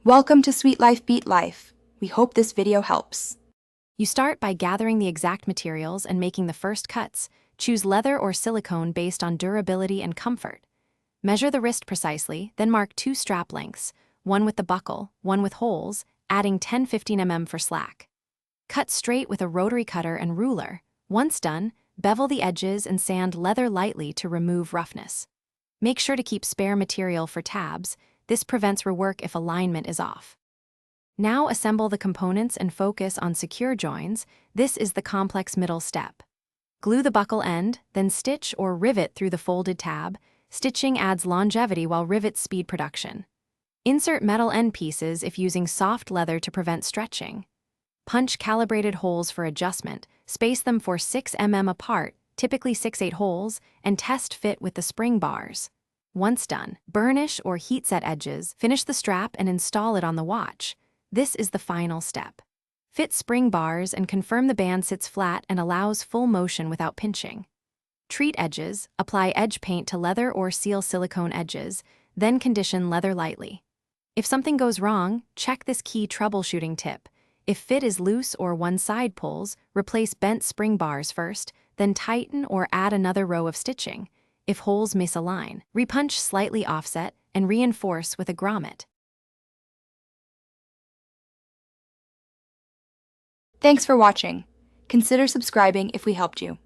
Welcome to Sweet Life Beat Life. We hope this video helps. You start by gathering the exact materials and making the first cuts. Choose leather or silicone based on durability and comfort. Measure the wrist precisely, then mark 2 strap lengths, one with the buckle, one with holes, adding 10-15 mm for slack. Cut straight with a rotary cutter and ruler. Once done, bevel the edges and sand leather lightly to remove roughness. Make sure to keep spare material for tabs. This prevents rework if alignment is off. Now assemble the components and focus on secure joins. This is the complex middle step. Glue the buckle end, then stitch or rivet through the folded tab. Stitching adds longevity while rivets speed production. Insert metal end pieces if using soft leather to prevent stretching. Punch calibrated holes for adjustment. Space them for 6 mm apart, typically 6/8 holes, and test fit with the spring bars. Once done, burnish or heat set edges, finish the strap and install it on the watch. This is the final step. Fit spring bars and confirm the band sits flat and allows full motion without pinching. Treat edges, apply edge paint to leather or seal silicone edges, then condition leather lightly. If something goes wrong, check this key troubleshooting tip. If fit is loose or one side pulls, replace bent spring bars first, then tighten or add another row of stitching. If holes misalign, repunch slightly offset and reinforce with a grommet. Thanks for watching. Consider subscribing if we helped you.